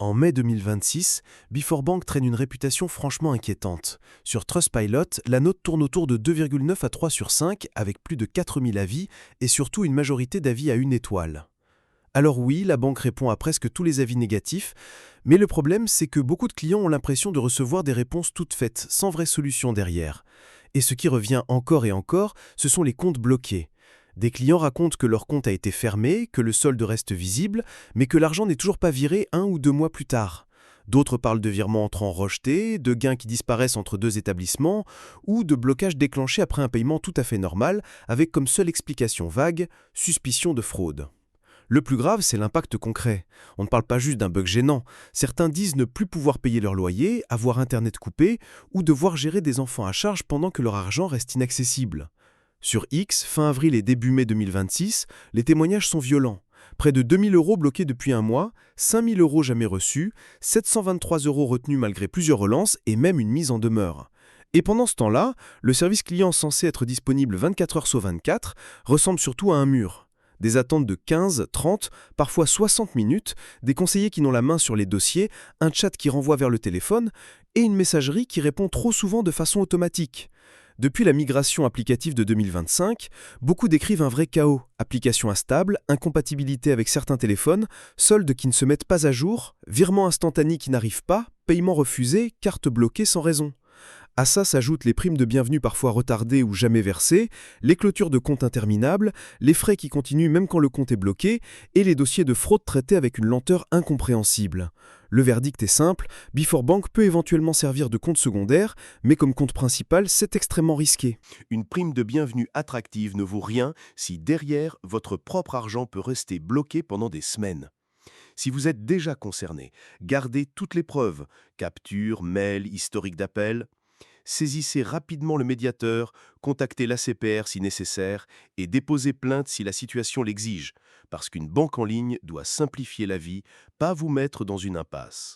En mai 2026, Bank traîne une réputation franchement inquiétante. Sur Trustpilot, la note tourne autour de 2,9 à 3 sur 5, avec plus de 4000 avis et surtout une majorité d'avis à 1 étoile. Alors oui, la banque répond à presque tous les avis négatifs, mais le problème c'est que beaucoup de clients ont l'impression de recevoir des réponses toutes faites, sans vraie solution derrière. Et ce qui revient encore et encore, ce sont les comptes bloqués. Des clients racontent que leur compte a été fermé, que le solde reste visible, mais que l'argent n'est toujours pas viré 1 ou 2 mois plus tard. D'autres parlent de virements entrants rejetés, de gains qui disparaissent entre deux établissements, ou de blocages déclenchés après un paiement tout à fait normal, avec comme seule explication vague « suspicion de fraude ». Le plus grave, c'est l'impact concret. On ne parle pas juste d'un bug gênant. Certains disent ne plus pouvoir payer leur loyer, avoir Internet coupé, ou devoir gérer des enfants à charge pendant que leur argent reste inaccessible. Sur X, fin avril et début mai 2026, les témoignages sont violents. Près de 2000 € bloqués depuis un mois, 5000 € jamais reçus, 723 € retenus malgré plusieurs relances et même une mise en demeure. Et pendant ce temps-là, le service client censé être disponible 24 heures sur 24 ressemble surtout à un mur. Des attentes de 15, 30, parfois 60 minutes, des conseillers qui n'ont la main sur les dossiers, un chat qui renvoie vers le téléphone et une messagerie qui répond trop souvent de façon automatique. Depuis la migration applicative de 2025, beaucoup décrivent un vrai chaos. Applications instables, incompatibilité avec certains téléphones, soldes qui ne se mettent pas à jour, virements instantanés qui n'arrivent pas, paiements refusés, cartes bloquées sans raison. À ça s'ajoutent les primes de bienvenue parfois retardées ou jamais versées, les clôtures de comptes interminables, les frais qui continuent même quand le compte est bloqué, et les dossiers de fraude traités avec une lenteur incompréhensible. Le verdict est simple, Bank peut éventuellement servir de compte secondaire, mais comme compte principal, c'est extrêmement risqué. Une prime de bienvenue attractive ne vaut rien si derrière, votre propre argent peut rester bloqué pendant des semaines. Si vous êtes déjà concerné, gardez toutes les preuves, capture, mail, historique d'appel. Saisissez rapidement le médiateur, contactez l'ACPR si nécessaire et déposez plainte si la situation l'exige, parce qu'une banque en ligne doit simplifier la vie, pas vous mettre dans une impasse.